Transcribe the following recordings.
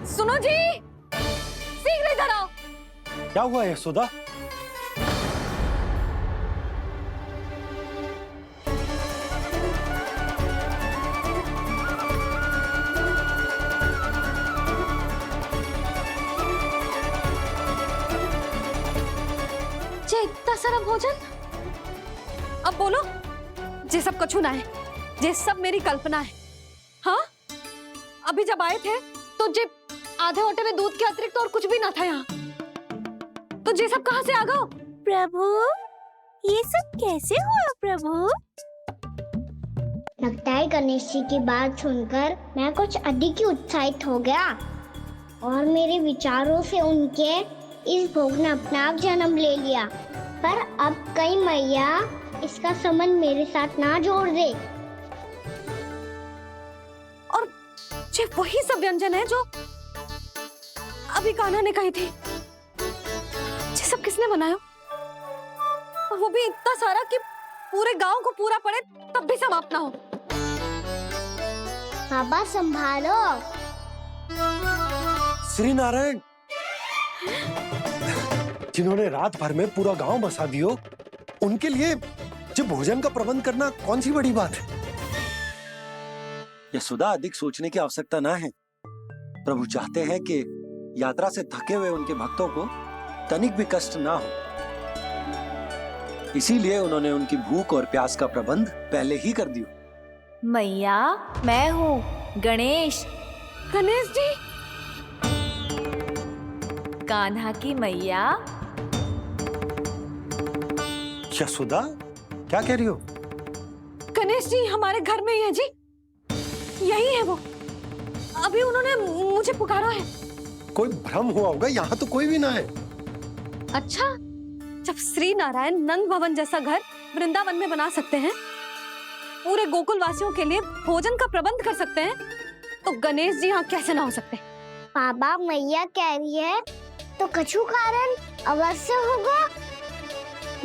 सुनो जी, शीघ्र इधर आओ। क्या हुआ यशोदा? जे इतना सारा भोजन, अब बोलो, जे सब कछु ना है, जे सब मेरी कल्पना है। हाँ, अभी जब आए थे तो जे आधे ओटे में दूध के अतिरिक्त और कुछ भी ना था यहाँ, तो जे सब कहाँ से आ गए? प्रभु, ये सब कैसे हुआ प्रभु? लगता है गणेश जी की बात सुनकर मैं कुछ अधिक ही उत्साहित हो गया और मेरे विचारों से उनके इस भोग ने अपने आप जन्म ले लिया। पर अब कहीं मैया इसका संबंध मेरे साथ ना जोड़ दे। और जे वही सब व्यंजन है जो अभी कान्हा ने कही थी, ये सब किसने बनाया? और वो भी इतना सारा कि पूरे गांव को पूरा पड़े तब भी समाप्त ना हो। बाबा संभालो। श्री नारायण, जिन्होंने रात भर में पूरा गांव बसा दियो, उनके लिए जो भोजन का प्रबंध करना कौन सी बड़ी बात है? यशोदा, अधिक सोचने की आवश्यकता ना है। प्रभु चाहते हैं कि यात्रा से थके हुए उनके भक्तों को तनिक भी कष्ट ना हो, इसीलिए उन्होंने उनकी भूख और प्यास का प्रबंध पहले ही कर दिया। मैया, मैं हूँ गणेश। गणेश जी, कान्हा की मैया। यशोदा, क्या कह रही हो? गणेश जी हमारे घर में ही है जी, यही है वो। अभी उन्होंने मुझे पुकारा है। कोई भ्रम हुआ होगा, यहाँ तो कोई भी ना है। अच्छा, जब श्री नारायण नंद भवन जैसा घर वृंदावन में बना सकते हैं, पूरे गोकुल वासियों के लिए भोजन का प्रबंध कर सकते हैं, तो गणेश जी यहाँ कैसे ना हो सकते? बाबा, मैया कह रही है तो कछु कारण अवश्य होगा।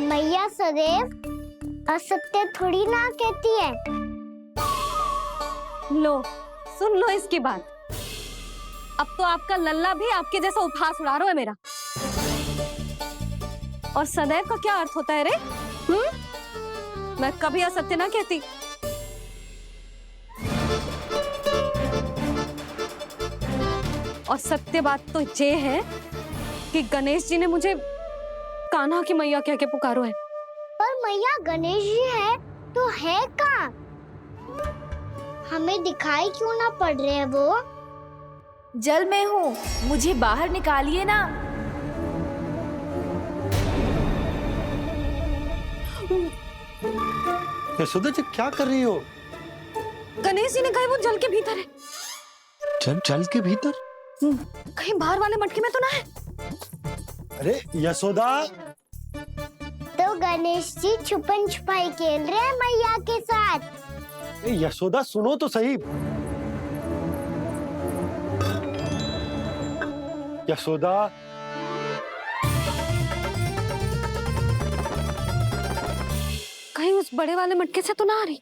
मैया सदैव असत्य थोड़ी ना कहती है। लो, सुन लो इसकी बात। अब तो आपका लल्ला भी आपके जैसा उपहास उड़ा रहा है मेरा। और सदैव का क्या अर्थ होता है रे? मैं कभी असत्य ना कहती। और सत्य बात तो ये है कि गणेश जी ने मुझे कान्हा की मैया कह के पुकारो है। पर मैया, गणेश जी है तो है कहाँ? हमें दिखाई क्यों ना पड़ रहे हैं वो? जल में हूँ, मुझे बाहर निकालिए ना। यशोदा जी, क्या कर रही हो? गणेश जी ने कहा वो जल के भीतर है। जल के भीतर? कहीं बाहर वाले मटके में तो ना है? अरे यशोदा! तो गणेश जी छुपन छुपाई खेल रहे हैं मैया के साथ। यशोदा, सुनो तो सही। यशोदा, कहीं उस बड़े वाले मटके से तो ना आ रही?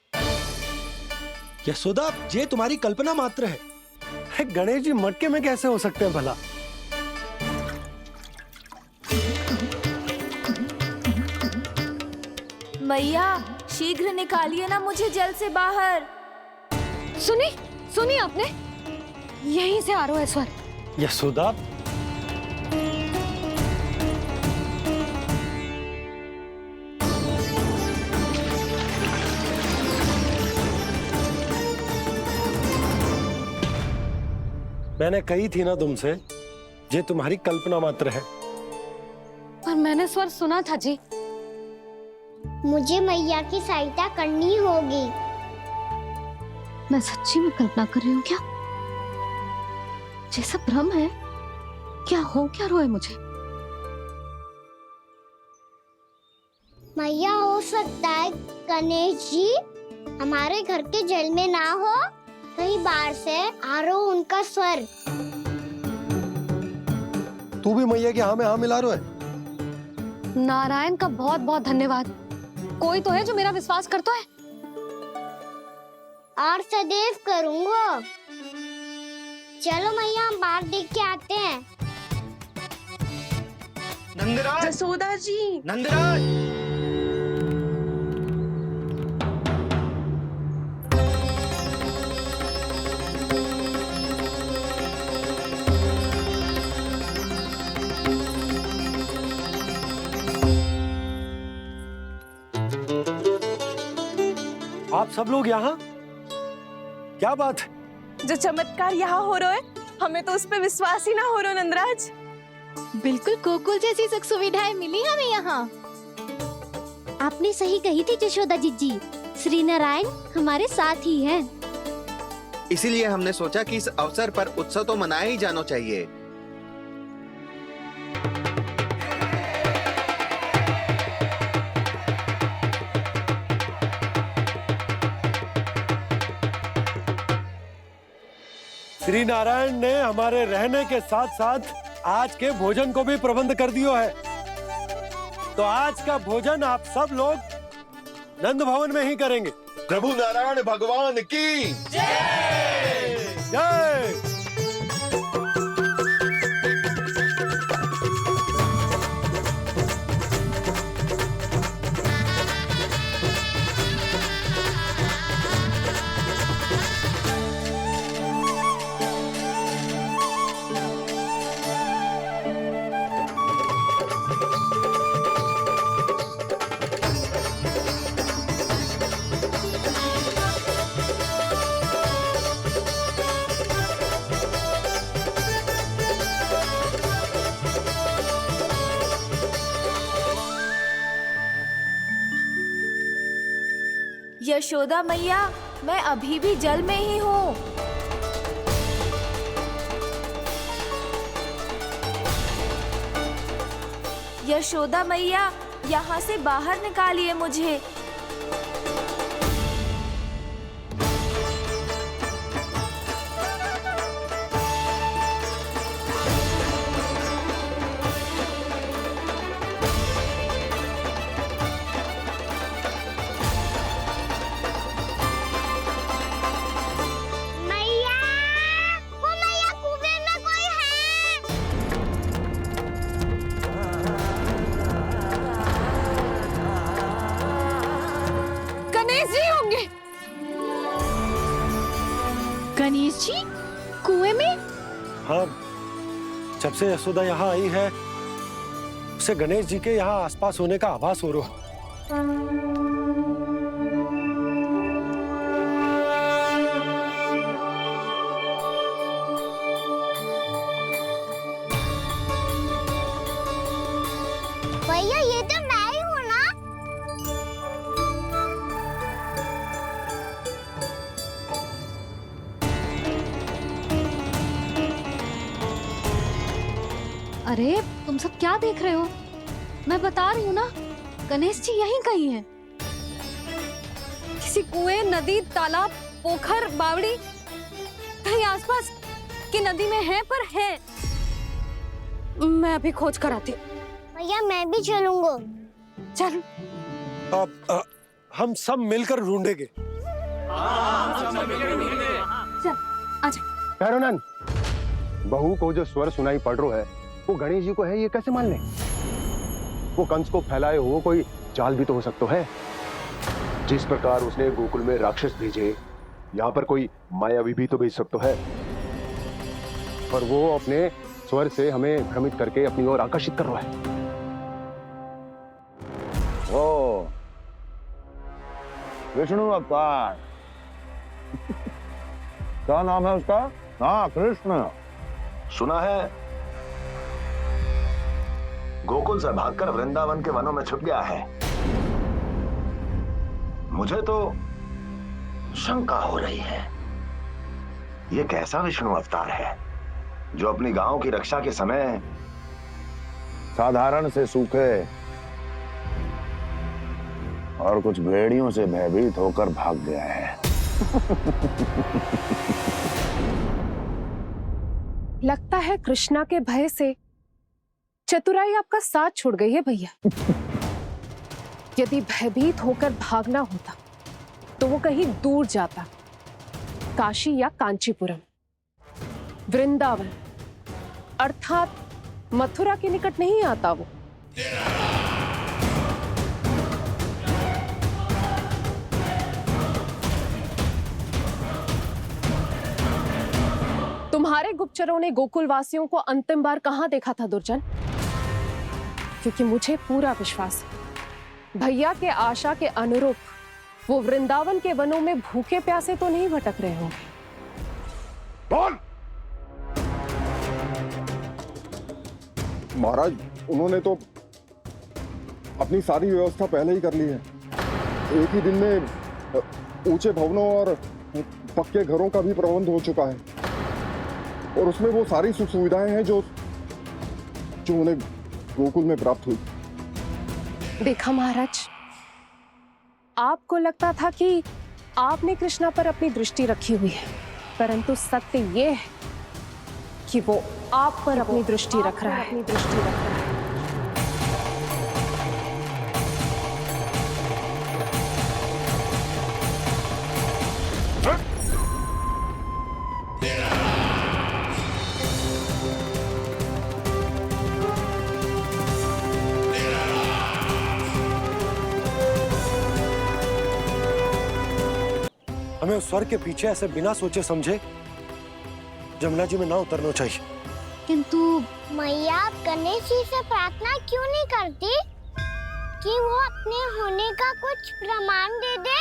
यशोदा, ये तुम्हारी कल्पना मात्र है। गणेश जी मटके में कैसे हो सकते हैं भला? मैया, शीघ्र निकालिए ना मुझे जल से बाहर। सुनी सुनी आपने? यहीं से आ रहा है स्वर। यशोदा, मैंने कही थी ना तुमसे, ये तुम्हारी कल्पना मात्र है। पर मैंने स्वर सुना था जी। मुझे मैया की सहायता करनी होगी। मैं सच्ची में कल्पना कर रही हूँ क्या? ये सब भ्रम है क्या? हो क्या रहा है मुझे? मैया, हो सकता है गणेश जी हमारे घर के जल में ना हो, कहीं बाहर से आ रहा हो उनका स्वर। तू भी मैया के हाँ में हाँ मिला रहा है। नारायण का बहुत बहुत धन्यवाद। कोई तो है जो मेरा विश्वास करता है। और सदैव करूंगा। चलो मैया हम बाहर देख के आते हैं। नंदराज, जसोदा जी, नंदराज। आप सब लोग यहाँ? क्या बात है? जो चमत्कार यहाँ हो रहा है, हमें तो उस पे विश्वास ही ना हो रहा नंदराज। बिल्कुल गोकुल जैसी सुख सुविधाएं मिली हमें यहाँ। आपने सही कही थी जशोदा जीजी, श्री नारायण हमारे साथ ही हैं। इसीलिए हमने सोचा कि इस अवसर पर उत्सव तो मनाया ही जाना चाहिए। श्री नारायण ने हमारे रहने के साथ साथ आज के भोजन को भी प्रबंध कर दियो है। तो आज का भोजन आप सब लोग नंद भवन में ही करेंगे। प्रभु नारायण भगवान की जय। यशोदा मैया, मैं अभी भी जल में ही हूँ। यशोदा मैया, यहाँ से बाहर निकालिए मुझे। मैया, वो मैया कुएं में कोई है। गणेश जी होंगे। गणेश जी कुएं में? हाँ, जब से यशोदा यहाँ आई है उसे गणेश जी के यहाँ आसपास होने का आभास हो रहा है। भैया ये तो मैं ही हूँ ना। अरे तुम सब क्या देख रहे हो? मैं बता रही हूँ ना, गणेश जी यहीं कहीं हैं। किसी कुएं, नदी, तालाब, पोखर, बावड़ी कहीं आसपास की नदी में है, पर है। मैं अभी खोज कर आती हूँ। भैया मैं भी चलूंगा। चल। अब हम सब मिलकर ढूंढेंगे। चल आजा। भैरवनंद, बहू को जो स्वर सुनाई पड़ रहा है वो गणेश जी को है, ये कैसे मान ले? वो कंस को फैलाए हो कोई जाल भी तो हो सकता है। जिस प्रकार उसने गोकुल में राक्षस भेजे, यहाँ पर कोई मायावी भी तो भेज सकता है। और वो अपने स्वर से हमें भ्रमित करके अपनी ओर आकर्षित कर रहा है। ओ, विष्णु अवतार। क्या नाम है उसका? हाँ, कृष्ण। सुना है गोकुल से भागकर वृंदावन के वनों में छुप गया है। मुझे तो शंका हो रही है, ये कैसा विष्णु अवतार है जो अपनी गांव की रक्षा के समय साधारण से सूखे और कुछ भेड़ियों से भयभीत होकर भाग गया है। लगता है कृष्णा के भय से चतुराई आपका साथ छोड़ गई है भैया। यदि भयभीत होकर भागना होता तो वो कहीं दूर जाता, काशी या कांचीपुरम। वृंदावन अर्थात मथुरा के निकट नहीं आता वो। तुम्हारे गुप्तचरों ने गोकुल वासियों को अंतिम बार कहां देखा था दुर्जन? क्योंकि मुझे पूरा विश्वास है भैया के आशा के अनुरूप वो वृंदावन के वनों में भूखे प्यासे तो नहीं भटक रहे होंगे। बोल। महाराज, उन्होंने तो अपनी सारी व्यवस्था पहले ही कर ली है। एक ही दिन में ऊंचे भवनों और पक्के घरों का भी प्रबंध हो चुका है और उसमें वो सारी सुख सुविधाएं हैं जो उन्हें गोकुल में प्राप्त हुई। देखा महाराज, आपको लगता था कि आपने कृष्णा पर अपनी दृष्टि रखी हुई है, परंतु सत्य ये है कि वो आप पर अपनी दृष्टि रख रहा है। हमें उस स्वर के पीछे ऐसे बिना सोचे समझे जमुना जी में ना उतरना चाहिए। किंतु मैया, आप गणेश जी से प्रार्थना क्यों नहीं करती कि वो अपने होने का कुछ प्रमाण दे दे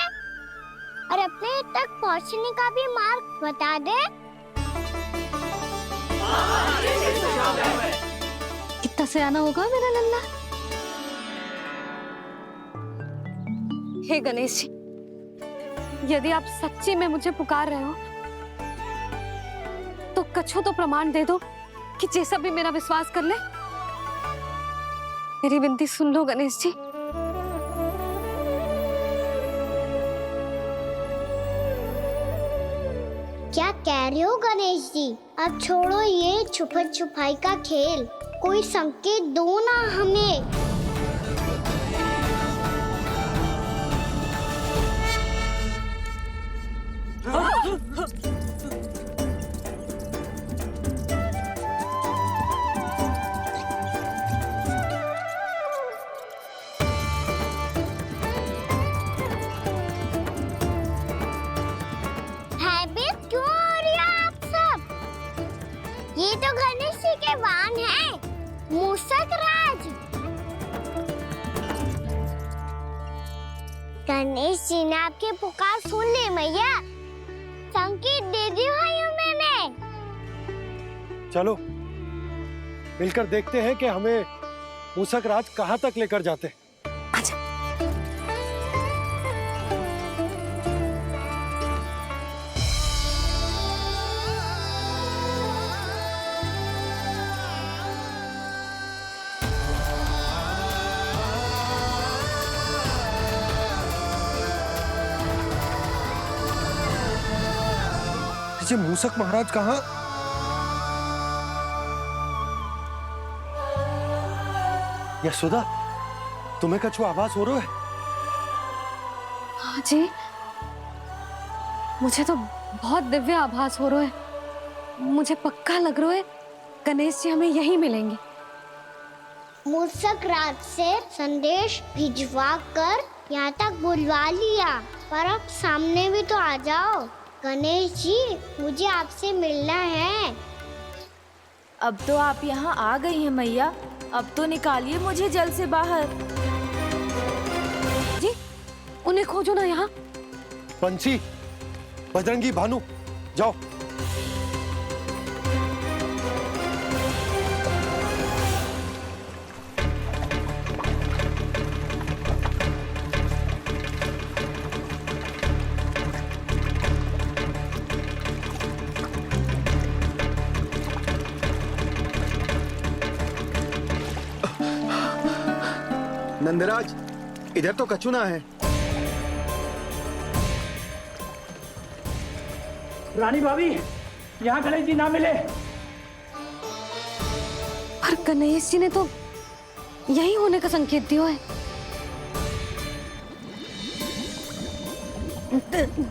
और अपने तक पहुंचने का भी मार्ग बता दे? कितना सयाना होगा मेरा लल्ला। हे गणेश जी, यदि आप सच्ची में मुझे पुकार रहे हो तो कछु तो प्रमाण दे दो कि जैसा भी मेरा विश्वास कर ले। मेरी विनती सुन लो गणेश जी। क्या कह रहे हो गणेश जी? अब छोड़ो ये छुपन छुपाई का खेल, कोई संकेत दो ना हमें। भयभीत क्यों हो रही हो आप सब? ये तो गणेश जी के वाहन हैं, मूषक राज। गणेश जी ने आपकी पुकार सुन ली मैया, संकेत दे दी भाइयों मैंने। चलो मिलकर देखते हैं कि हमें मूषक राज कहां तक लेकर जाते हैं। आजा। ये मूषक महाराज कहाँ? यशोदा, तुम्हें कछु आभास हो रहा है? हाँ जी, मुझे तो बहुत दिव्य आभास हो रहा है। मुझे पक्का लग रहा है गणेश जी हमें यहीं मिलेंगे। मूषक राज से संदेश भिजवा कर यहाँ तक बुलवा लिया, पर अब सामने भी तो आ जाओ। गणेश जी, मुझे आपसे मिलना है। अब तो आप यहाँ आ गई हैं मैया, अब तो निकालिए मुझे जल से बाहर। जी, उन्हें खोजो ना यहाँ। पंछी, बजरंगी, भानु, जाओ। नंदराज, इधर तो कछु ना है। रानी भाभी, यहाँ गणेश जी ना मिले। पर गणेश जी ने तो यही होने का संकेत दिया है।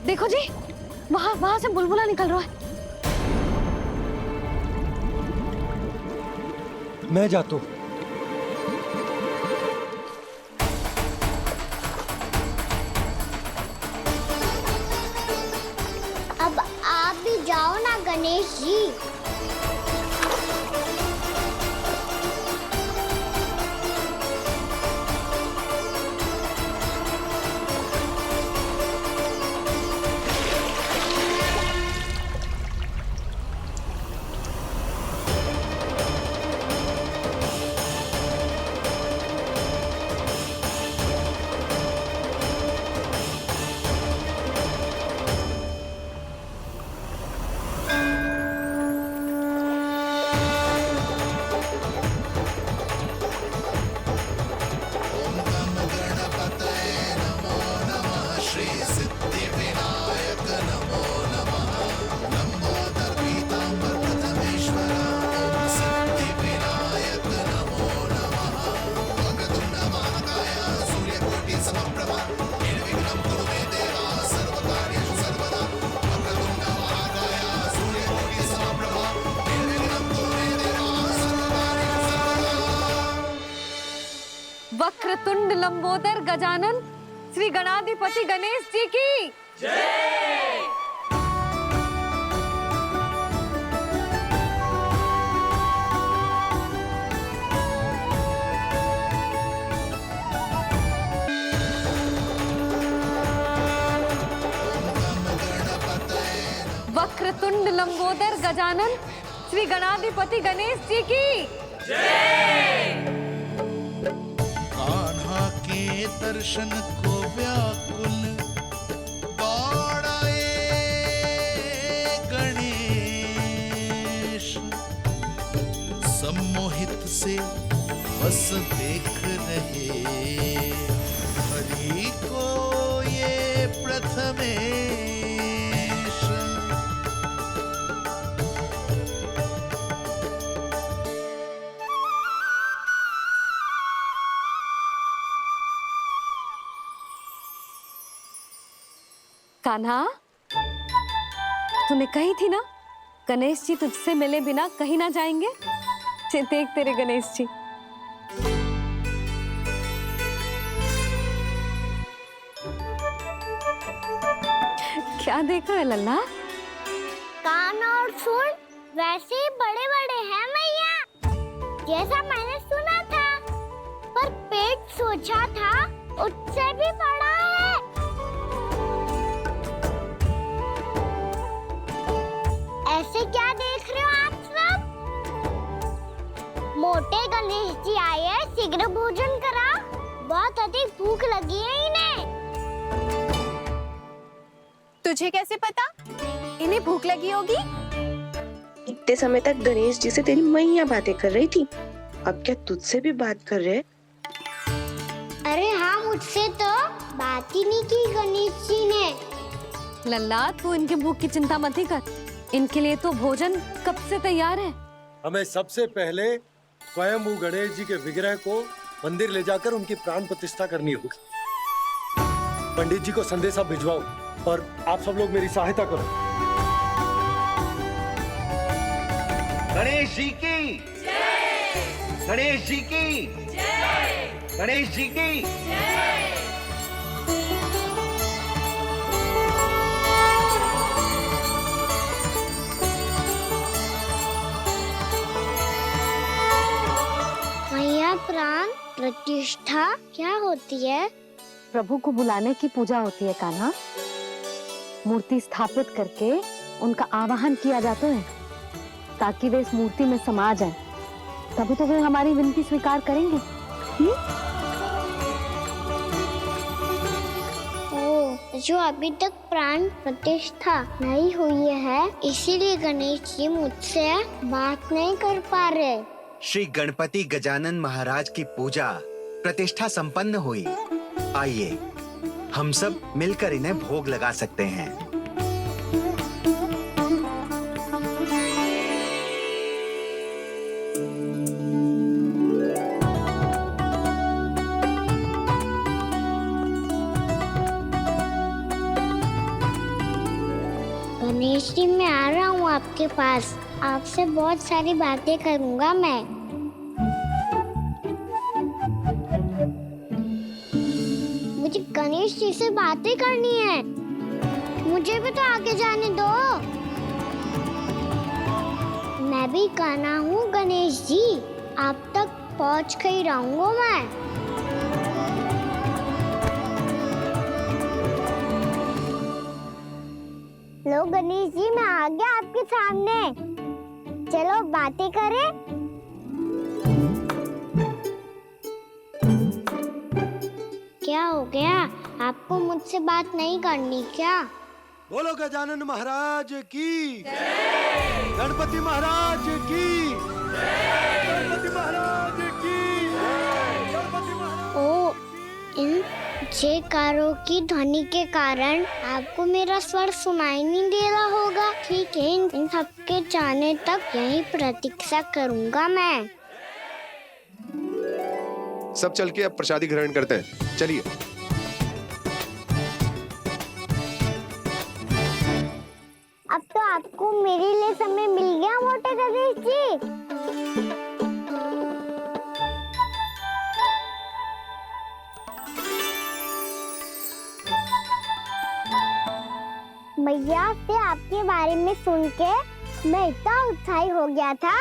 देखो जी, वहां से बुलबुला निकल रहा है। मैं जाता हूँ। अब आप भी जाओ ना गणेश जी। वक्रतुंड लंबोदर गजानन श्री गणाधिपति गणेश जी की जय। वक्रतुंड लंबोदर गजानन श्री गणाधिपति गणेश जी की जय। कान्हा के दर्शन को व्याकुल दौड़ाए गणेश, सम्मोहित से बस देख रहे हरि को ये प्रथमेश। कान्हा, तूने कही थी ना गणेश जी तुझसे मिले बिना कहीं ना जाएंगे। देख तेरे गणेश जी। क्या देख रहा है लल्ला? कान और सुन वैसे ही बड़े बड़े हैं मैया, जैसा मैंने सुना था, पर पेट सोचा था उससे भी बड़ा है। ऐसे क्या देख रहे हो आप सब? मोटे गणेश जी आए हैं, शीघ्र भोजन करा, बहुत अधिक भूख लगी है इन्हें। तुझे कैसे पता इन्हें भूख लगी होगी? इतने समय तक गणेश जी से तेरी मैया बातें कर रही थी, अब क्या तुझसे भी बात कर रहे? अरे हाँ, मुझसे तो बात ही नहीं की गणेश जी ने। लल्ला, तू इनके भूख की चिंता मत ही कर, इनके लिए तो भोजन कब से तैयार है। हमें सबसे पहले स्वयं गणेश जी के विग्रह को मंदिर ले जाकर उनकी प्राण प्रतिष्ठा करनी होगी। पंडित जी को संदेशा भिजवाओ और आप सब लोग मेरी सहायता करो। गणेश जी की जय। गणेश जी की जय। गणेश जी की जय। मैया, प्राण प्रतिष्ठा क्या होती है? प्रभु को बुलाने की पूजा होती है कान्हा। मूर्ति स्थापित करके उनका आवाहन किया जाता है ताकि वे इस मूर्ति में समा जाएं। तभी तो वे हमारी विनती स्वीकार करेंगे। ओ, जो अभी तक प्राण प्रतिष्ठा नहीं हुई है, इसीलिए गणेश जी मुझसे बात नहीं कर पा रहे। श्री गणपति गजानन महाराज की पूजा प्रतिष्ठा संपन्न हुई। आइए हम सब मिलकर इन्हें भोग लगा सकते हैं। गणेश जी, मैं आ रहा हूँ आपके पास, आपसे बहुत सारी बातें करूँगा मैं। गणेश जी से बातें करनी है। मुझे भी तो आगे जाने दो। मैं भी कान्हा हूँ गणेश जी, आप तक पहुँच कर ही रहूंगा मैं। लो गणेश जी, मैं आ गया आपके सामने। चलो बातें करें। क्या हो गया? आपको मुझसे बात नहीं करनी क्या? बोलो गजानन महाराज की, गणपति महाराज की, गणपति महाराज की, गणपति महाराज। ओ, इन जयकारों की ध्वनि के कारण आपको मेरा स्वर सुनाई नहीं दे रहा होगा। ठीक है, इन सबके जाने तक यही प्रतीक्षा करूंगा मैं। सब चल के अब प्रसादी ग्रहण करते हैं, चलिए। अब तो आपको मेरे लिए समय मिल गया मोटे गणेश जी। मैया से आपके बारे में सुन के मैं इतना उत्साही हो गया था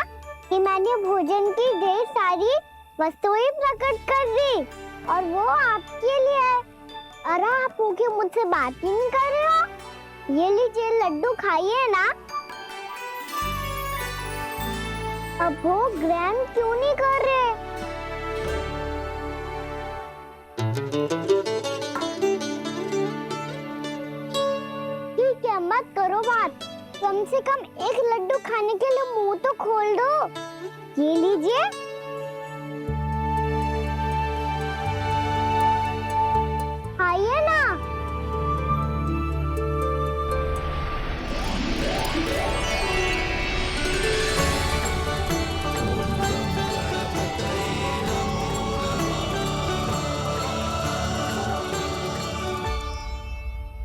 कि मैंने भोजन की ढेर सारी वस्तुएं प्रकट कर दी, और वो आपके लिए। अरे आप भूखे मुझसे बात ही नहीं कर रहे हो। ये लीजिए लड्डू, खाइए ना। अब वो ग्रहण क्यों नहीं कर रहे? ठीक है, मत करो बात। कम से कम एक लड्डू खाने के लिए मुंह तो खोल दो। ये लीजिए। खाइए ना।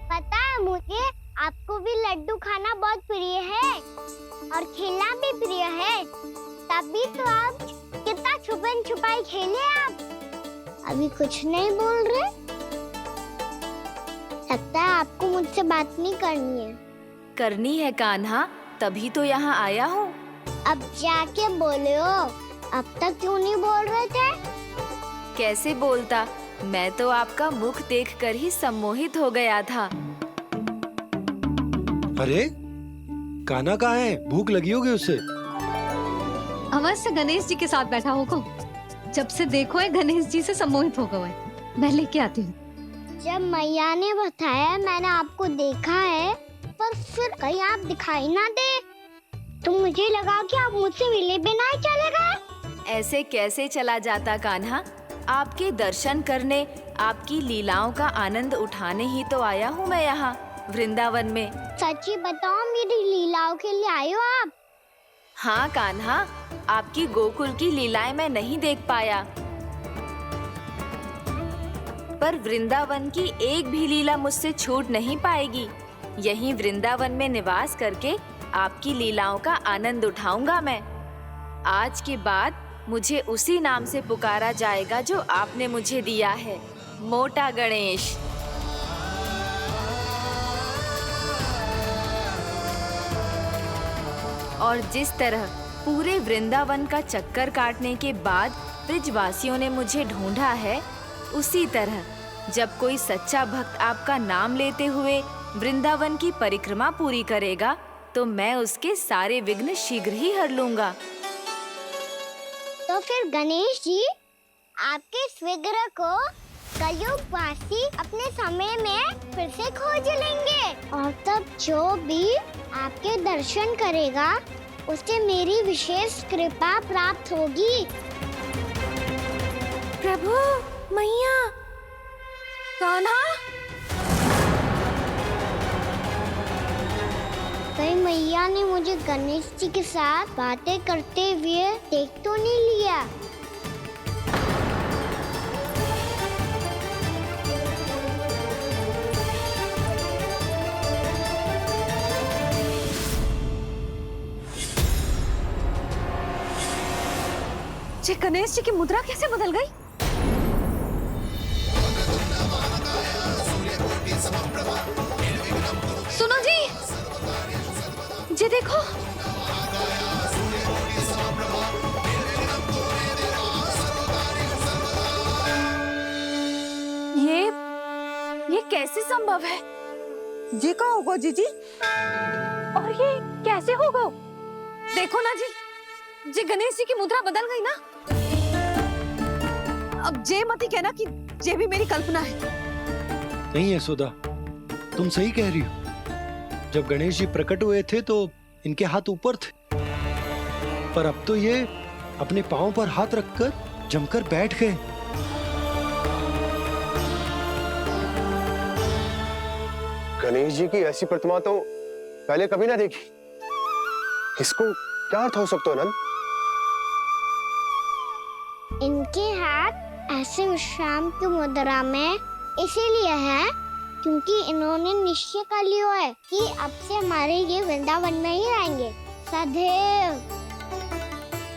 पता है मुझे, आपको भी लड्डू खाना बहुत प्रिय है और खेलना भी प्रिय है। तभी तो आप कितना छुपन छुपाई खेले। आप अभी कुछ नहीं बोल रहे। लगता है आपको मुझसे बात नहीं करनी है। करनी है कान्हा, तभी तो यहाँ आया हूँ। अब जाके बोले हो। अब तक क्यों नहीं बोल रहे थे? कैसे बोलता, मैं तो आपका मुख देखकर ही सम्मोहित हो गया था। अरे कान्हा कहाँ है? भूख लगी होगी उससे। अवश्य गणेश जी के साथ बैठा होगा। जब से देखो है गणेश जी से सम्मोहित हो गए। मैं लेके आती हूँ। जब मैया ने बताया मैंने आपको देखा है, पर फिर कहीं आप दिखाई ना दे, तो मुझे लगा कि आप मुझसे मिले बिना ही चले गए। ऐसे कैसे चला जाता कान्हा? आपके दर्शन करने, आपकी लीलाओं का आनंद उठाने ही तो आया हूँ मैं यहाँ वृंदावन में। सच्ची बताओ, मेरी लीलाओं के लिए आए हो आप? हाँ कान्हा, आपकी गोकुल की लीलाएं मैं नहीं देख पाया, पर वृंदावन की एक भी लीला मुझसे छूट नहीं पाएगी। यहीं वृंदावन में निवास करके आपकी लीलाओं का आनंद उठाऊंगा मैं। आज के बाद मुझे उसी नाम से पुकारा जाएगा जो आपने मुझे दिया है, मोटा गणेश। और जिस तरह पूरे वृंदावन का चक्कर काटने के बाद ब्रिजवासियों ने मुझे ढूंढा है, उसी तरह जब कोई सच्चा भक्त आपका नाम लेते हुए वृंदावन की परिक्रमा पूरी करेगा, तो मैं उसके सारे विघ्न शीघ्र ही हर लूंगा। तो फिर गणेश जी, आपके इस विग्रह को कलयुगवासी अपने समय में फिर से खोज लेंगे, और तब जो भी आपके दर्शन करेगा उसे मेरी विशेष कृपा प्राप्त होगी। प्रभु, मैया, कान्हा, कहीं मैया ने मुझे गणेश जी के साथ बातें करते हुए देख तो नहीं लिया? ये गणेश जी की मुद्रा कैसे बदल गई? देखो, ये कैसे संभव है? जी का होगा जीजी? और ये कैसे होगा? देखो ना जी, जे गणेश जी की मुद्रा बदल गई ना। अब जे मत ही कहना कि जे भी मेरी कल्पना है। नहीं यशोदा, तुम सही कह रही हो। जब गणेश जी प्रकट हुए थे तो इनके हाथ ऊपर थे, पर अब तो ये अपने पांव पर हाथ रखकर जमकर बैठ गए। गणेश जी की ऐसी प्रतिमा तो पहले कभी ना देखी। इसको क्या अर्थ हो सकता है नंद? इनके हाथ ऐसे विश्राम की मुद्रा में इसीलिए है क्योंकि इन्होंने निश्चय कर लिया है कि अब से हमारे ये वृंदावन में ही रहेंगे सदैव।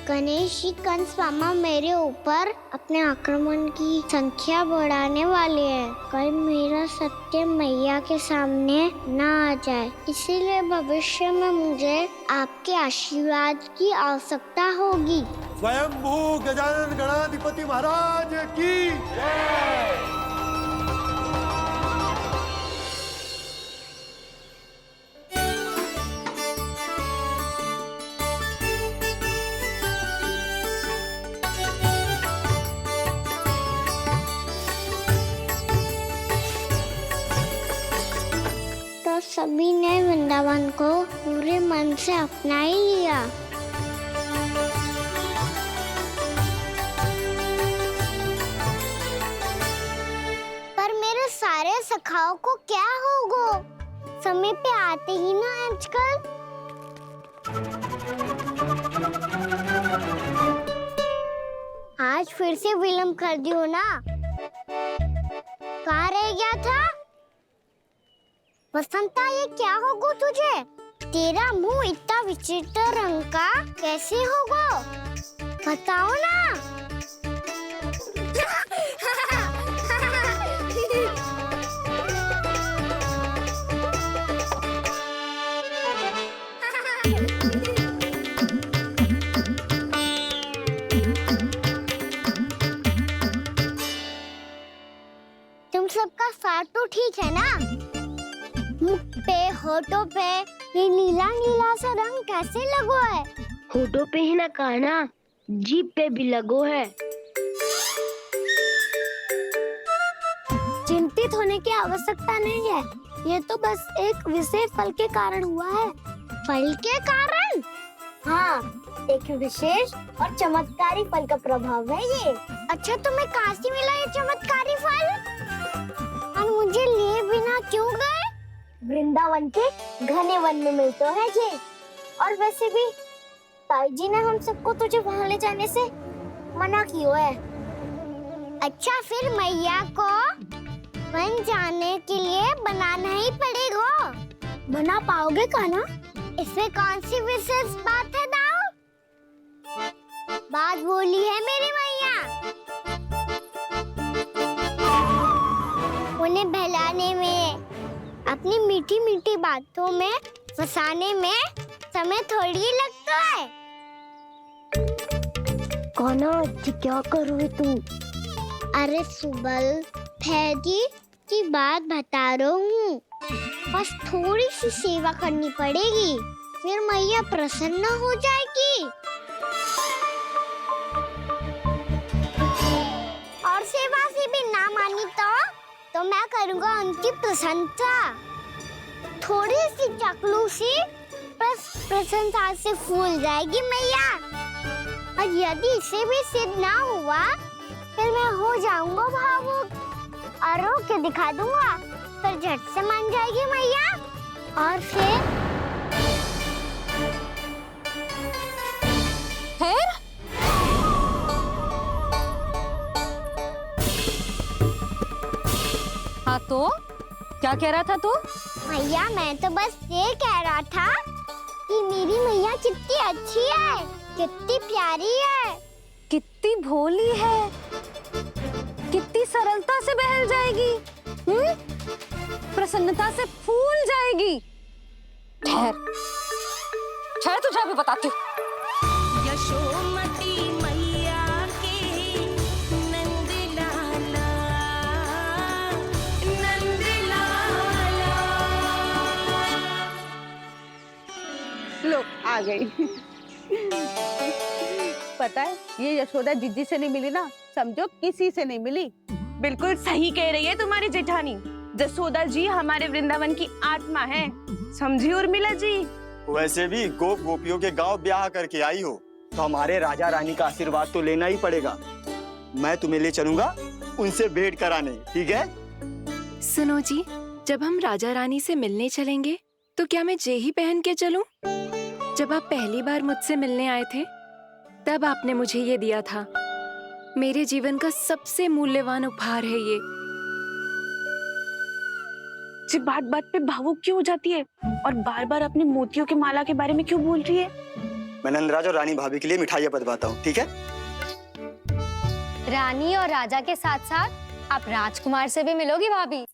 गणेश जी कंस मामा मेरे ऊपर अपने आक्रमण की संख्या बढ़ाने वाले हैं। कल मेरा सत्य मैया के सामने ना आ जाए, इसीलिए भविष्य में मुझे आपके आशीर्वाद की आवश्यकता होगी। स्वयंभू गजानन गणाधिपति महाराज की जय। तो सभी ने वृंदावन को पूरे मन से अपना ही लिया। पर मेरे सारे सखाओं को क्या होगा? समय पे आते ही ना आजकल। आज फिर से विलम्ब कर दियो ना। कहाँ रह गया था? वसंता, ये क्या होगा तुझे? तेरा मुंह इतना विचित्र रंग का कैसे होगा? बताओ ना। तुम सबका साथ तो ठीक है ना? मुख पे, होठों पे ये नीला नीला सा रंग कैसे लगो है? होठों पे ही ना कहना, जीभ पे भी लगो है। चिंतित होने की आवश्यकता नहीं है, ये तो बस एक विशेष फल के कारण हुआ है। फल के कारण? हाँ, एक विशेष और चमत्कारी फल का प्रभाव है ये। अच्छा, तुम्हें कहाँ से मिला ये चमत्कारी फल? और मुझे लिए बिना क्यों गए? वृंदावन के घने वन में मिलते हैं ये। और वैसे भी ताई जी ने हम सबको तुझे वहाँ ले जाने से मना किया है। अच्छा, फिर मैया को वन जाने के लिए बनाना ही पड़ेगा। बना पाओगे कान्हा? इसमें कौन सी विशेष बात है दाऊ? बात बोली है मेरी मैया। उन्हें बहलाने में, अपनी मीठी मीठी बातों में फंसाने में समय थोड़ी ही लगता है। कान्हा, क्या करोगे तुम? अरे सुबल, फैदी की बात बता रहा हूँ। बस थोड़ी सी सेवा करनी पड़ेगी, फिर मैया प्रसन्न हो जाएगी। और सेवा से भी ना मानी तो मैं करूँगा उनकी प्रशंसा। थोड़ी सी चाकलूसी बस प्रशंसा से फूल जाएगी मैया। और यदि इसे भी सिद्ध ना हुआ, फिर मैं हो जाऊंगा भावुक और रो के दिखा दूंगा, फिर झट से मान जाएगी मैया। और फिर हाँ तो क्या कह रहा था तू? मैया, मैं तो बस ये कह रहा था कि मेरी मैया कितनी अच्छी है, कितनी प्यारी है, कितनी भोली है, कितनी सरलता से बहल जाएगी, प्रसन्नता से फूल जाएगी। ठहर, ठहर तुझे अभी बताती हूँ। यशोमती मैया के नंद लाला, नंद लाला। लो आ गई। पता है ये यशोदा जीजी से नहीं मिली ना, समझो किसी से नहीं मिली। बिल्कुल सही कह रही है तुम्हारी जेठानी। जसोदा जी हमारे वृंदावन की आत्मा है, समझी उर्मिला जी। वैसे भी गोप गोपियों के गांव ब्याह करके आई हो तो हमारे राजा रानी का आशीर्वाद तो लेना ही पड़ेगा। मैं तुम्हें ले चलूंगा उनसे भेंट कराने, ठीक है? सुनो जी, जब हम राजा रानी से मिलने चलेंगे तो क्या मैं जे ही पहन के चलूं? जब आप पहली बार मुझसे मिलने आए थे तब आपने मुझे ये दिया था। मेरे जीवन का सबसे मूल्यवान उपहार है ये। जी बात बात पे भावुक क्यों हो जाती है और बार बार अपने मोतियों की माला के बारे में क्यों बोल रही है? मैं नंदराज और रानी भाभी के लिए मिठाइयाँ बंटवाता हूँ, ठीक है? रानी और राजा के साथ साथ आप राजकुमार से भी मिलोगी भाभी।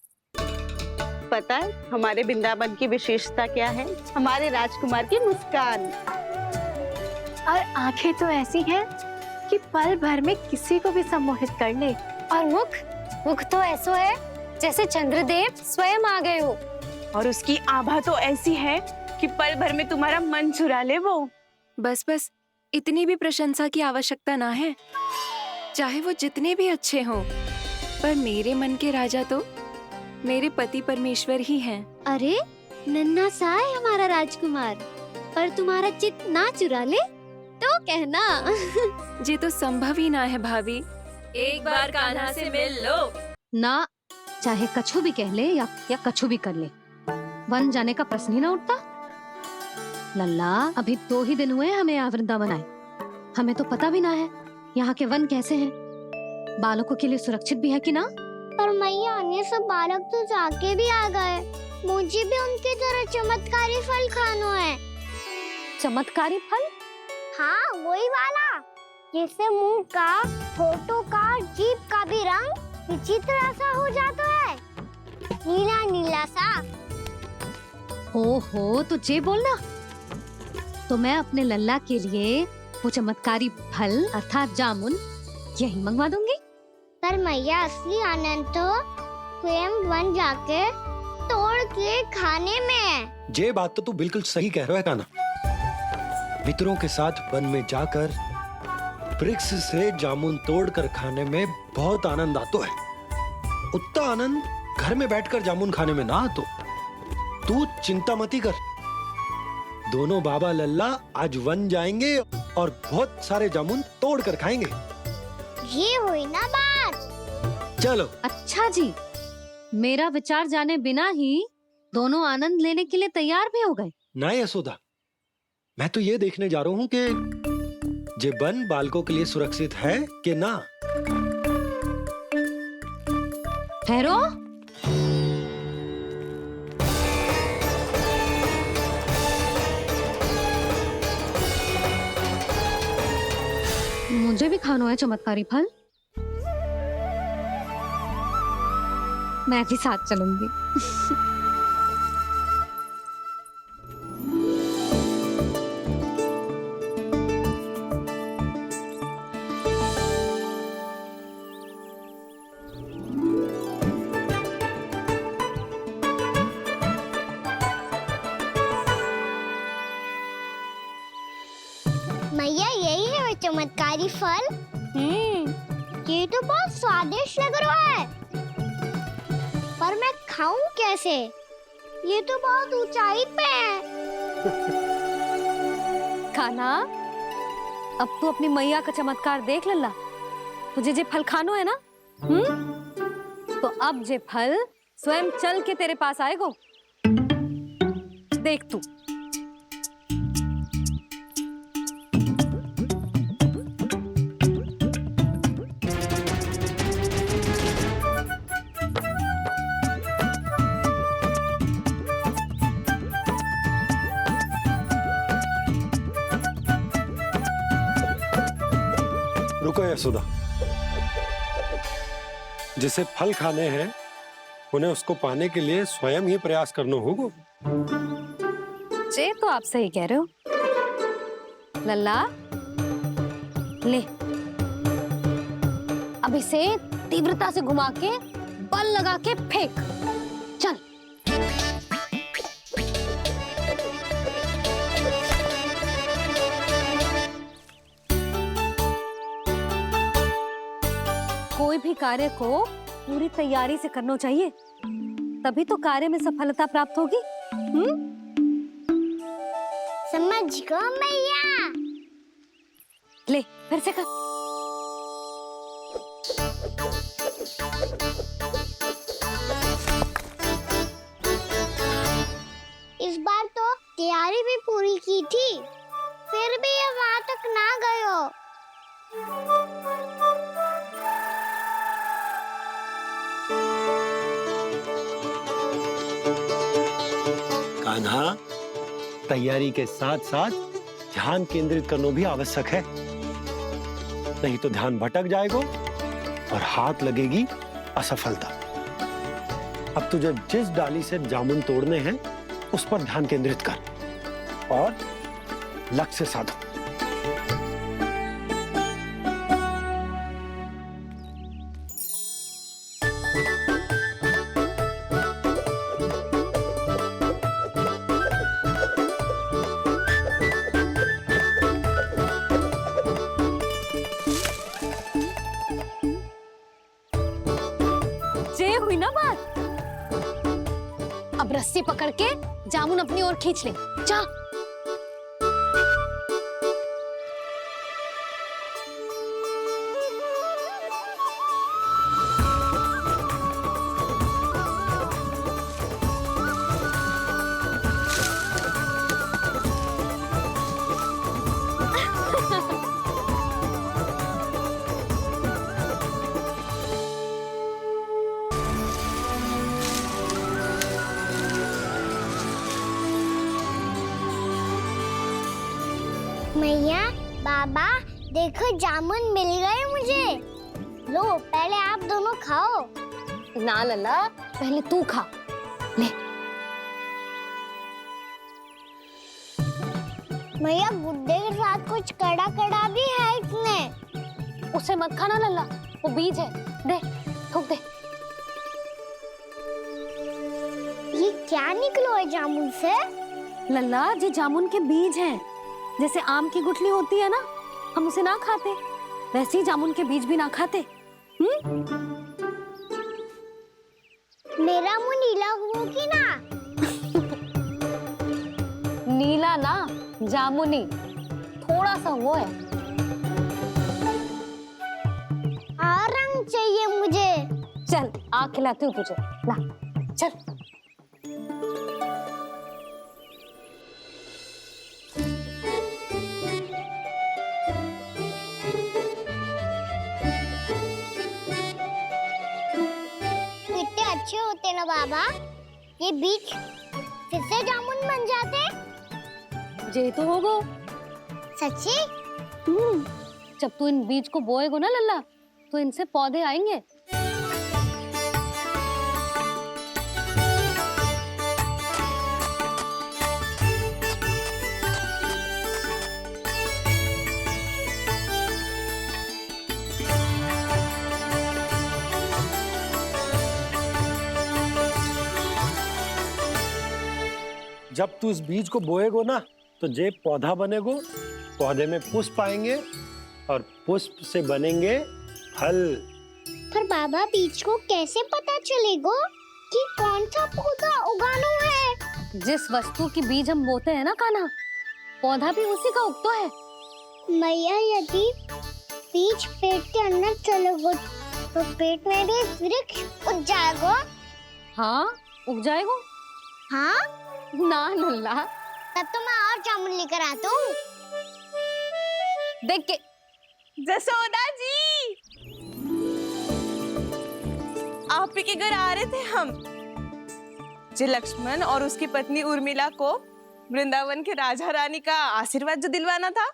पता है हमारे वृंदावन की विशेषता क्या है? हमारे राजकुमार की मुस्कान। और आंखें तो ऐसी हैं कि पल भर में किसी को भी सम्मोहित कर ले। और मुख तो ऐसा है जैसे चंद्रदेव स्वयं आ गए हो। और उसकी आभा तो ऐसी है कि पल भर में तुम्हारा मन चुरा ले वो। बस बस, इतनी भी प्रशंसा की आवश्यकता ना है। चाहे वो जितने भी अच्छे हों, पर मेरे मन के राजा तो मेरे पति परमेश्वर ही हैं। अरे नन्हा सा है हमारा राजकुमार, पर तुम्हारा चित्त ना चुरा ले तो कहना। ये तो संभव ही ना है भाभी। एक बार कान्हा से मिल लो ना, चाहे कछु भी कह ले या कछु भी कर ले, वन जाने का प्रश्न ही ना उठता। लल्ला, अभी 2 ही दिन हुए हमें यहाँ वृंदावन आए। हमें तो पता भी ना है यहाँ के वन कैसे हैं, बालकों के लिए सुरक्षित भी है कि ना। पर मैया अन्य सब बालक तो जाके भी आ गए, मुझे भी उनकी तरह चमत्कारी फल खाना है। चमत्कारी फल? हाँ वही वाला, जैसे मुंह का, होठों का, जीभ का भी रंग विचित्र सा हो जाता है, नीला नीला सा। हो तो जे बोलना। तो मैं अपने लल्ला के लिए वो चमत्कारी फल अर्थात जामुन यही मंगवा दूंगी। पर मैया असली आनंद तो स्वयं वन जाके तोड़ के खाने में है। ये बात तो तू बिल्कुल सही कह रहा है कान्हा। मित्रों के साथ वन में जाकर वृक्ष से जामुन तोड़कर खाने में बहुत आनंद आता है। उतना आनंद घर में बैठकर जामुन खाने में ना आतो। तू चिंता मती कर, दोनों बाबा लल्ला आज वन जाएंगे और बहुत सारे जामुन तोड़कर खाएंगे। ये हुई ना बात। चलो। अच्छा जी, मेरा विचार जाने बिना ही दोनों आनंद लेने के लिए तैयार भी हो गए। ना यशोदा, मैं तो ये देखने जा रहा हूँ कि ये वन बालकों के लिए सुरक्षित है कि ना। ठहरो। मुझे भी खाना है चमत्कारी फल, मैं भी साथ चलूंगी। मैया यही है वो चमत्कारी फल। ये तो बहुत स्वादिष्ट लग रहा है, पर मैं खाऊं कैसे? ये तो बहुत ऊंचाई पे है। खाना, अब तू अपनी मैया का चमत्कार देख लल्ला। तुझे जे फल खानो है ना, तो अब जे फल स्वयं चल के तेरे पास आएगो। देख तू। रुको यशोदा, जिसे फल खाने हैं उन्हें उसको पाने के लिए स्वयं ही प्रयास करना होगा। जे तो आप सही कह रहे हो, लल्ला ले, अब इसे तीव्रता से घुमा के बल लगा के फेंक। चल। कोई भी कार्य को पूरी तैयारी से करना चाहिए, तभी तो कार्य में सफलता प्राप्त होगी। समझ गो मैया। ले फिर से कर। इस बार तो तैयारी भी पूरी की थी, फिर भी ये वहां तक ना गए हो। कान्हा, तैयारी के साथ साथ ध्यान केंद्रित करना भी आवश्यक है, नहीं तो ध्यान भटक जाएगा और हाथ लगेगी असफलता। अब तुझे जिस डाली से जामुन तोड़ने हैं उस पर ध्यान केंद्रित कर और लक्ष्य साधो। ये हुई ना बात। अब रस्सी पकड़ के जामुन अपनी ओर खींच ले। जा। मैया, बाबा, देखो जामुन मिल गए मुझे। लो, पहले आप दोनों खाओ। ना लल्ला, पहले तू खा। ले। मैया, गुड्डे के साथ कुछ कड़ा कड़ा भी है इसमें। उसे मत खाना लल्ला, वो बीज है। दे, थूक दे। ये क्या निकलो है जामुन से? लल्ला, ये जामुन के बीज हैं। जैसे आम की गुठली होती है ना, हम उसे ना खाते, वैसे ही जामुन के बीज भी ना खाते। मेरा मुंह नीला हुआ कि ना? नीला ना, जामुनी, थोड़ा सा वो है। और रंग चाहिए मुझे। चल, आ खिलाती हूँ तुझे। ला, चल। अच्छे होते ना बाबा, ये बीज फिर से जामुन बन जाते। जे तो होगो। सच्ची? जब तू इन बीज को बोएगो ना लल्ला, तो इनसे पौधे आएंगे। जब तू इस बीज को बोएगो ना, तो जे पौधा बनेगो, पौधे में पुष्प आएंगे और पुष्प से बनेंगे फल। पर बाबा, बीज को कैसे पता चलेगा कि कौन सा पौधा उगाना है? जिस वस्तु की बीज हम बोते हैं ना कान्हा, पौधा भी उसी का उगता है। मैया, यदि बीज पेट के अंदर चलेगा तो पेट में भी वृक्ष उग जाएगा। हाँ, उग जाएगा। हाँ ना लल्ला, तब तो मैं और जामुन लेकर आता हूँ। देख के। जसोदा जी, आप ही के घर आ रहे थे हम। जो लक्ष्मण और उसकी पत्नी उर्मिला को वृंदावन के राजा रानी का आशीर्वाद जो दिलवाना था।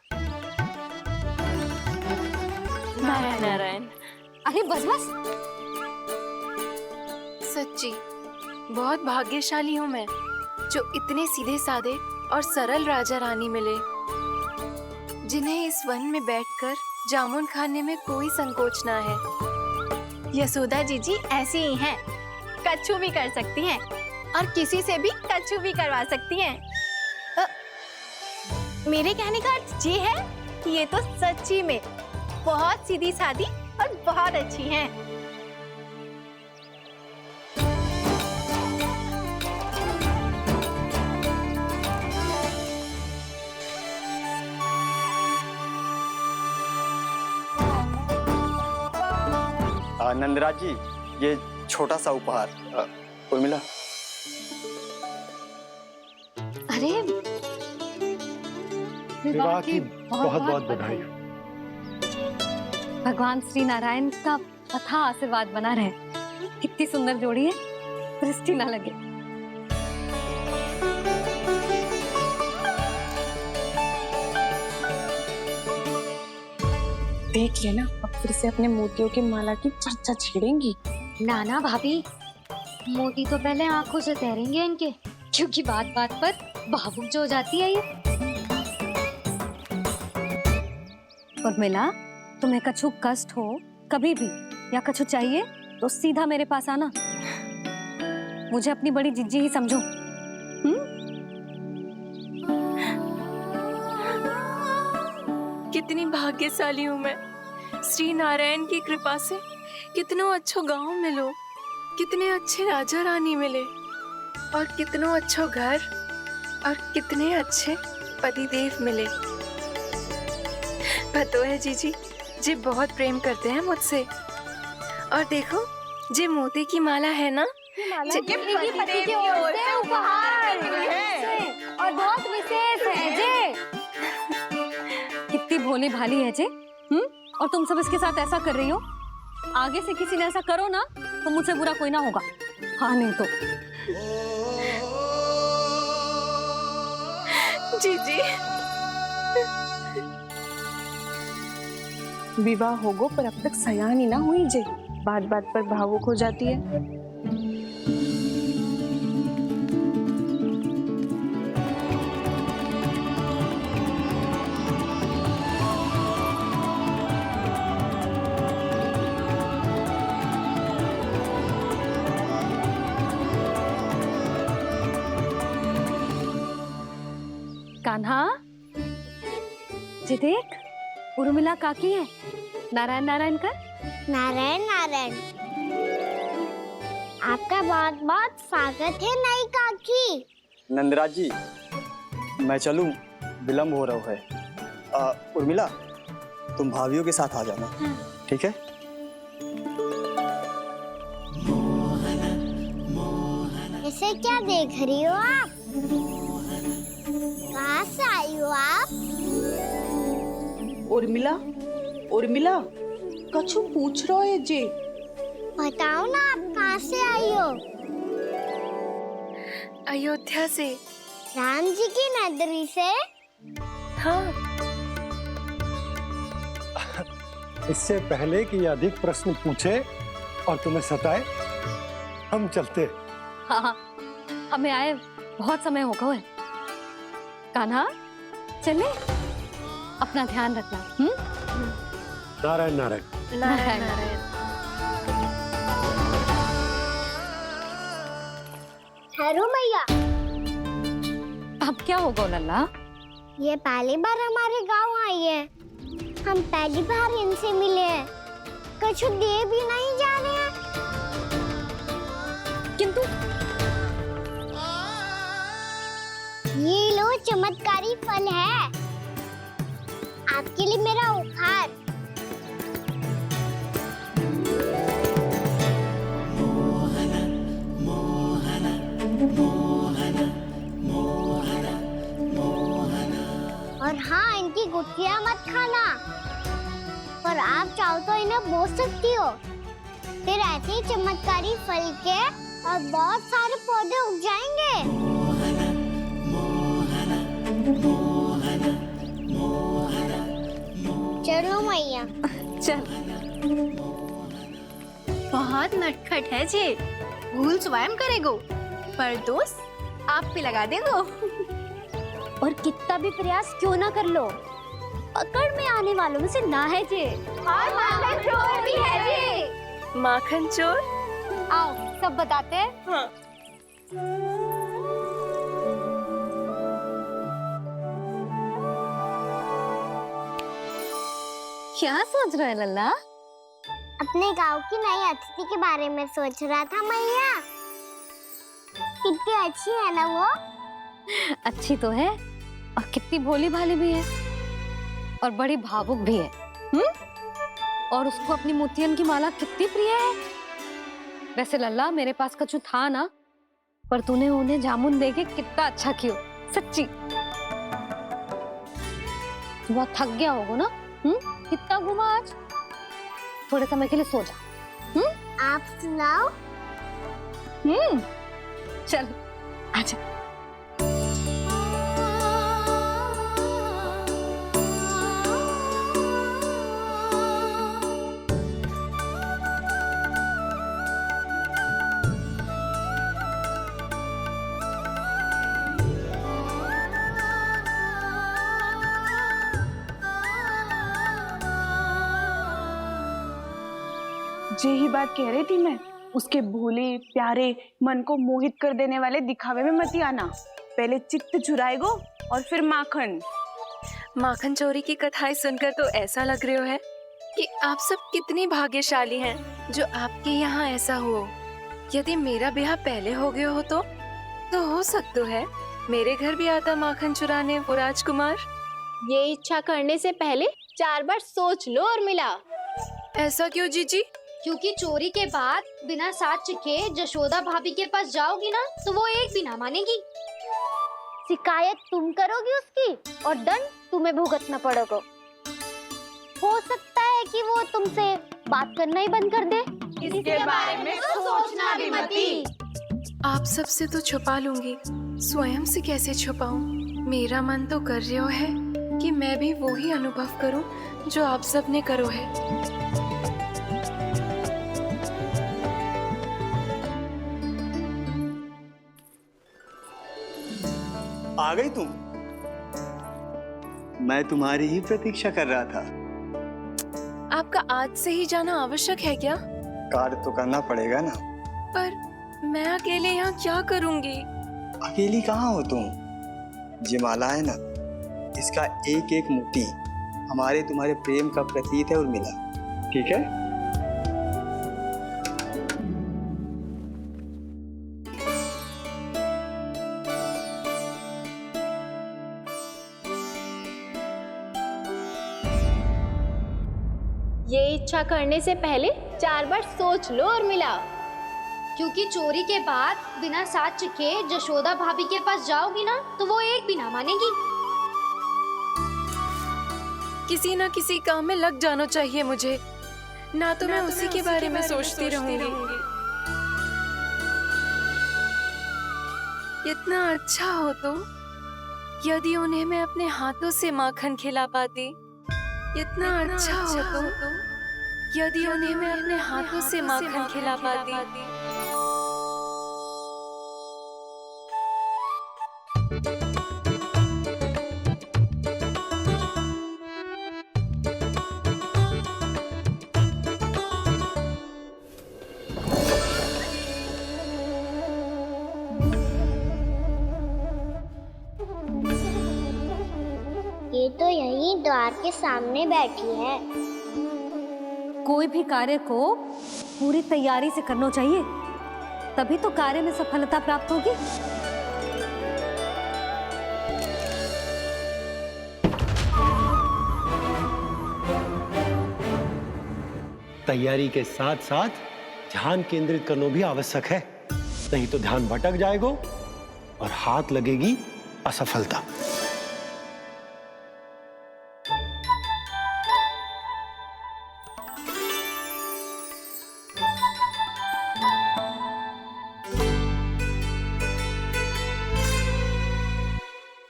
नारायण नारायण। अरे बस बस। सच्ची बहुत भाग्यशाली हूँ मैं, जो इतने सीधे साधे और सरल राजा रानी मिले। जिन्हें इस वन में बैठकर जामुन खाने में कोई संकोच ना है। यशोदा जीजी ऐसी ही हैं, कच्छू भी कर सकती हैं और किसी से भी कच्छू भी करवा सकती हैं। मेरे कहने का अर्थ ये है कि ये तो सच्ची में बहुत सीधी सादी और बहुत अच्छी हैं। नंदराज जी, ये छोटा सा उपहार। उर्मिला। अरे विवाह की बहुत बहुत बधाई। भगवान श्री नारायण का अथाह आशीर्वाद बना रहे। कितनी सुंदर जोड़ी है, दृष्टि ना लगे। देख लेना, अब फिर से अपने मोतियों की माला की चर्चा छेड़ेंगी। नाना भाभी, मोती तो पहले आंखों से तैरेंगे इनके, क्योंकि बात बात पर भावुक जो हो जाती है ये। उर्मिला, तुम्हें कछु कष्ट हो कभी भी या कछु चाहिए तो सीधा मेरे पास आना। मुझे अपनी बड़ी जिज्जी ही समझो। कितनी भाग्यशाली हूँ मैं, श्री नारायण की कृपा से कितनों अच्छो गांव मिलो, कितने अच्छे राजा रानी मिले और कितनों अच्छो घर और कितने अच्छे पतिदेव मिले। पतो है जीजी, जी बहुत प्रेम करते हैं मुझसे। और देखो, जी मोती की माला है ना, ये पति की ओर से उपहार है और बहुत विशेष है जे। कितनी भोली भाली है जे। और तुम सब इसके साथ ऐसा कर रही हो। आगे से किसी ने ऐसा करो ना तो मुझसे बुरा कोई ना होगा। हाँ नहीं तो। जीजी, विवाह होगो पर अब तक सयान ही ना हुई जे, बात बात पर भावुक हो जाती है। कान्हा, जी देख, उर्मिला काकी है। नारायण नारायण कर। नारायण नारायण। आपका बहुत बहुत स्वागत है नई काकी। नंदराज जी, मैं चलूं, विलम्ब हो रहा है। उर्मिला, तुम भाभियों के साथ आ जाना। ठीक है? इसे क्या देख रही हो आप? कहाँ से आई हो आप? उर्मिला, उर्मिला, कछु पूछ रहा है जी। बताओ ना, आप कहाँ से आई हो? अयोध्या से। राम जी की नगरी से? हाँ। इससे पहले कि ये अधिक प्रश्न पूछे और तुम्हें सताए, हम चलते। हाँ, हमें आए बहुत समय हो गया है। कान्हा, चले, अपना ध्यान रखना। नारायण नारायण। नारायण नारायण। ठहरो मैया। अब क्या होगा लल्ला? ये पहली बार हमारे गांव आई है। हम पहली बार इनसे मिले हैं। कछु दे भी नहीं जा रहे हैं। किंतु ये लो, चमत्कारी फल है आपके लिए मेरा उपहार। और हाँ, इनकी गुठलियां मत खाना। पर आप चाहो तो इन्हें बोल सकती हो। फिर ऐसे ही चमत्कारी फल के और बहुत सारे पौधे उग जाएंगे। चलो मैया। चल। बहुत नटखट है जे, भूल स्वयं करेगो, पर दोस्त आप पे लगा देगो। और कितना भी प्रयास क्यों ना कर लो, पकड़ में आने वालों में से ना है जे। और माखन चोर भी है जे। माखन चोर? आओ सब बताते हैं। हाँ। क्या सोच रहा है लल्ला? अपने गांव की नई अतिथि के बारे में सोच रहा था मैया। कितनी अच्छी है ना वो। अच्छी तो है और कितनी भोली भाली भी है और बड़ी भावुक भी है। और उसको अपनी मोतियन की माला कितनी प्रिय है। वैसे लल्ला मेरे पास कछु था ना, पर तूने उन्हें जामुन देके कितना अच्छा किया, सच्ची। तू बहुत थक गया होगा ना? कितना घुमा आज? थोड़े समय के लिए सो जा। आप सुनाओ। चल आजा। यही बात कह रही थी मैं, उसके भोले प्यारे मन को मोहित कर देने वाले दिखावे में मत आना। पहले चित्त चुराएगो और फिर माखन। माखन चोरी की कथाएं सुनकर तो ऐसा लग रहा है कि आप सब कितनी भाग्यशाली हैं जो आपके यहाँ ऐसा हो। यदि मेरा ब्याह पहले हो गया हो तो हो सकता है मेरे घर भी आता माखन चुराने वो राजकुमार। ये इच्छा करने से पहले 4 बार सोच लो और मिला। ऐसा क्यों जीजी? क्योंकि चोरी के बाद बिना साथ के जशोदा भाभी के पास जाओगी ना तो वो एक भी ना मानेगी। शिकायत तुम करोगी उसकी और दंड तुम्हें भुगतना पड़ेगा। हो सकता है कि वो तुमसे बात करना ही बंद कर दे। इसके बारे में तो सोचना भी मती। आप सबसे तो छुपा लूंगी, स्वयं से कैसे छुपाऊं? मेरा मन तो कर रहा है कि मैं भी वो ही अनुभव करूं जो आप सब ने करो है। आ गई तुम? मैं तुम्हारी ही प्रतीक्षा कर रहा था। आपका आज से ही जाना आवश्यक है क्या? कार्य तो करना पड़ेगा ना। पर मैं अकेले यहाँ क्या करूँगी? अकेली कहाँ हो तुम? ये माला है ना, इसका एक एक मोती हमारे तुम्हारे प्रेम का प्रतीक है उर्मिला, ठीक है? ये इच्छा करने से पहले 4 बार सोच लो और मिला। क्योंकि चोरी के बाद बिना साथ चखे जशोदा भाभी के पास जाओगी ना तो वो एक भी ना मानेगी। किसी ना किसी काम में लग जाना चाहिए मुझे, ना तो मैं उसी के बारे में सोचती रहूंगी। इतना अच्छा हो तो यदि उन्हें मैं अपने हाथों से माखन खिला पाती। इतना अच्छा हो तो यदि उन्हें मैं अपने हाथों से माखन खिला पाती। ये तो यही द्वार के सामने बैठी है। कोई भी कार्य को पूरी तैयारी से करना चाहिए, तभी तो कार्य में सफलता प्राप्त होगी। तैयारी के साथ साथ ध्यान केंद्रित करना भी आवश्यक है, नहीं तो ध्यान भटक जाएगा और हाथ लगेगी असफलता।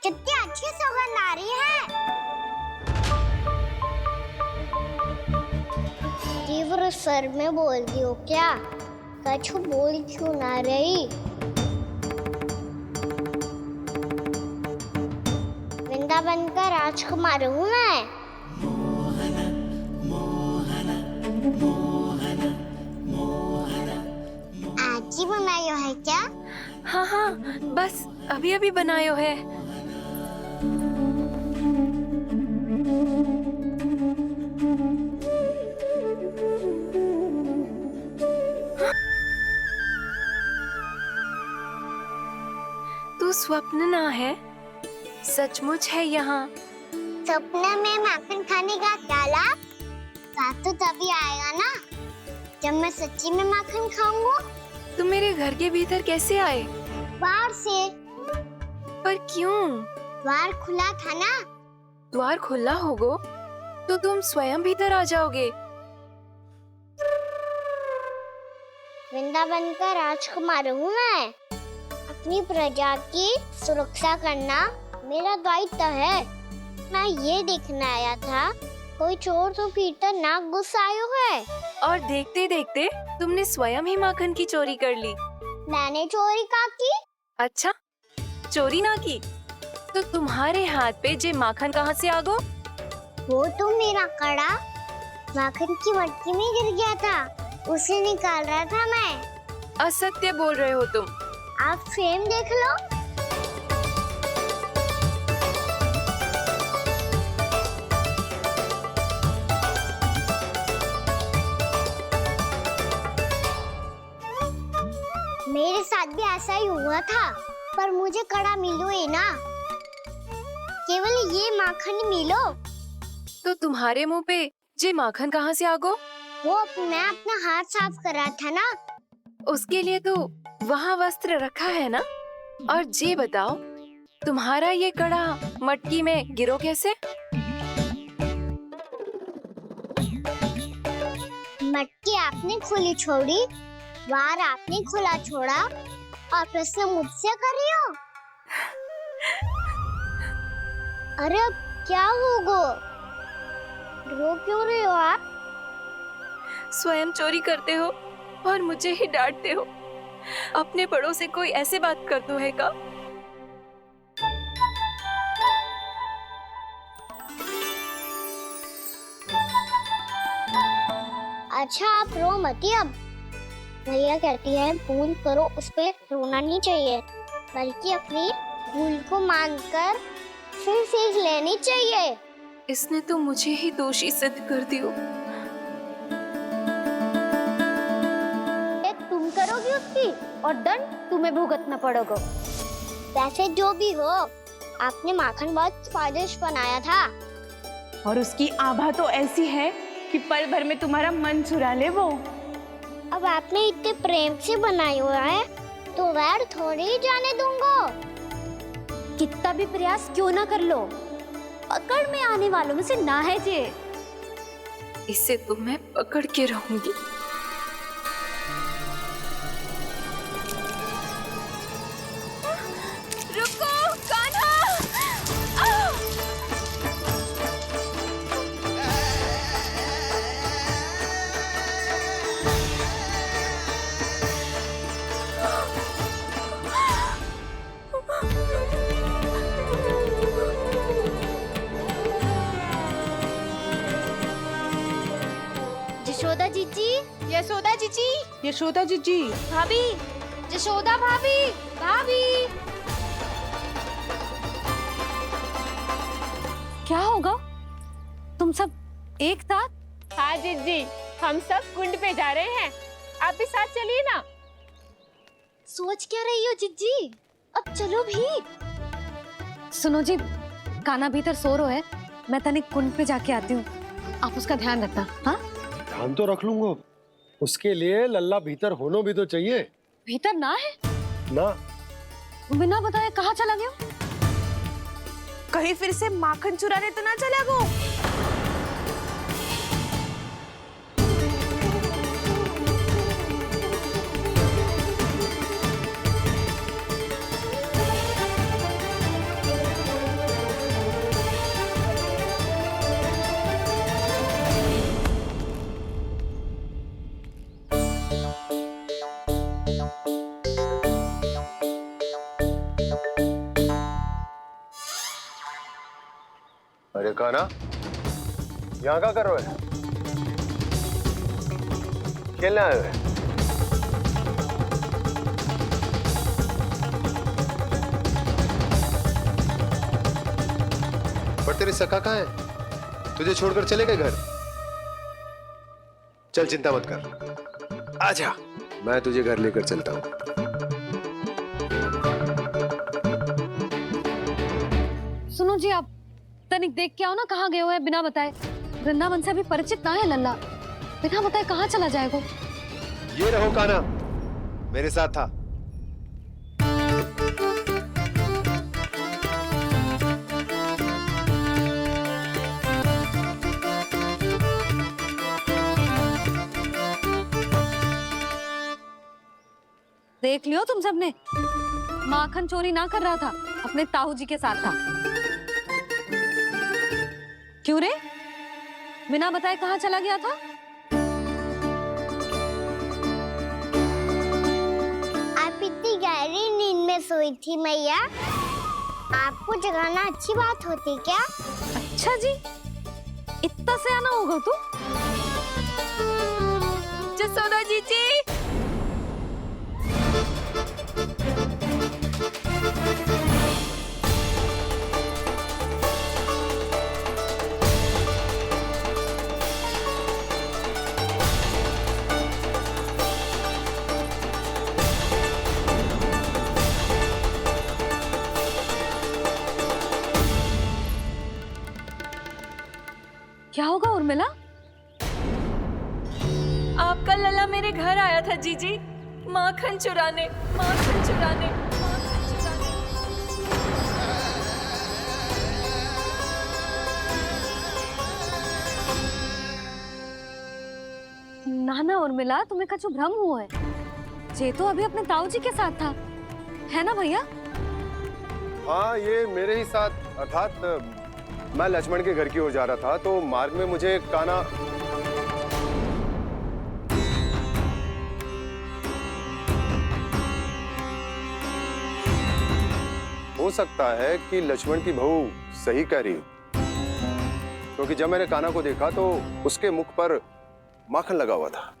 कितनी अच्छी सुगंध आ रही है। तीव्र स्वर में बोलती हो क्या? कछु बोल क्यों ना रही? वृंदावन का राजकुमार हूँ मैं। हाँ हाँ, बस अभी अभी बनायो है। तू स्वप्न ना है, सचमुच है यहाँ। सपने में माखन खाने का क्या लाभ? स्वाद तो तभी आएगा ना जब मैं सच्ची में माखन खाऊंगा। तुम मेरे घर के भीतर कैसे आए? बाहर से। पर क्यों? द्वार खुला था ना। द्वार खुला होगा तो तुम स्वयं भीतर आ जाओगे। वृंदावन का राजकुमार हूँ मैं। अपनी प्रजा की सुरक्षा करना मेरा दायित्व है। मैं ये देखने आया था कोई चोर तो भीतर ना घुस आयो है। और देखते देखते तुमने स्वयं ही माखन की चोरी कर ली। मैंने चोरी का की? अच्छा, चोरी ना की तो तुम्हारे हाथ पे जे माखन कहाँ से आ गो? वो तो मेरा कड़ा माखन की मटकी में गिर गया था, उसे निकाल रहा था मैं। असत्य बोल रहे हो तुम। आप फ्रेम देख लो। मेरे साथ भी ऐसा ही हुआ था, पर मुझे कड़ा मिलो ही ना, केवल ये माखन मिलो। तो तुम्हारे मुंह पे जे माखन कहाँ से आ गो? वो मैं अपना हाथ साफ कर रहा था ना। उसके लिए तो वहाँ वस्त्र रखा है ना। और जे बताओ, तुम्हारा ये कड़ा मटकी में गिरो कैसे? मटकी आपने खुली छोड़ी, द्वार आपने खुला छोड़ा, और प्रश्न मुझसे कर रही हो? अरे अब क्या होगा? रो क्यों रहे हो आप? स्वयं चोरी करते हो और मुझे ही डांटते हो। अपने बड़ों से कोई ऐसे बात कर दो है का? अच्छा आप रो मती। अब भैया कहती है भूल करो, उस पे रोना नहीं चाहिए, बल्कि अपनी भूल को मानकर फिर सीख लेनी चाहिए। इसने तो मुझे ही दोषी सिद्ध कर दियो। तुम करोगी उसकी, और दंड तुम्हें भुगतना पड़ेगा। वैसे जो भी हो, आपने माखन बहुत स्वादिष्ट बनाया था। और उसकी आभा तो ऐसी है कि पल भर में तुम्हारा मन चुरा ले वो। अब आपने इतने प्रेम से बनाया हुआ है तो वैर थोड़ी ही जाने दूंगा। कितना भी प्रयास क्यों ना कर लो, पकड़ में आने वालों में से ना है जे। इसे तो मैं पकड़ के रहूंगी। रुको कान्हा! यशोदा जीजी, यशोदा जीजी, यशोदा जीजी, भाभी, यशोदा भाभी, भाभी। क्या होगा? तुम सब एक साथ? हाँ जीजी, हम सब कुंड पे जा रहे हैं, आप भी साथ चलिए ना। सोच क्या रही हो जीजी? अब चलो भी। सुनो जी, कान्हा भीतर सो रो है, मैं तनिक कुंड पे जाके आती हूँ, आप उसका ध्यान रखना। हाँ, ध्यान तो रख लूंगा, उसके लिए लल्ला भीतर होना भी तो चाहिए। भीतर ना है ना? बिना बताए कहाँ चला गया? कहीं फिर से माखन चुराने तो ना चला गो? अरे कान्हा, यहाँ क्या कर रहे हो? खेलने आए हुए? पर तेरी सखा कहाँ है? तुझे छोड़कर चले गए घर? चल चिंता मत कर, आजा, मैं तुझे घर लेकर चलता हूँ। सुनो जी, आप तनिक देख के आओ ना कहाँ गए हुए हैं बिना बताए। वृंदावन से अभी परिचित ना है लल्ला, बिना बताए कहाँ चला जाएगा। ये रहो कान्हा, मेरे साथ था। देख लियो तुम सबने, माखन चोरी ना कर रहा था, अपने ताऊ जी के साथ था। क्यों रे, बिना बताए कहाँ चला गया था? आप इतनी गहरी नींद में सोई थी मैया, आपको जगाना अच्छी बात होती क्या? अच्छा जी, इतना सयाना होगा तू? जसोदा जीजी, क्या होगा उर्मिला? आपका लल्ला मेरे घर आया था जीजी, माखन चुराने, माखन चुराने, माखन चुराने। ना ना उर्मिला, तुम्हें कछु भ्रम हुआ है। ये तो अभी अपने ताऊ जी के साथ था, है ना भैया? हाँ, ये मेरे ही साथ, अर्थात मैं लक्ष्मण के घर की ओर जा रहा था, तो मार्ग में मुझे कान्हा हो सकता है कि लक्ष्मण की बहू सही कह रही हो, क्योंकि जब मैंने कान्हा को देखा तो उसके मुख पर माखन लगा हुआ था।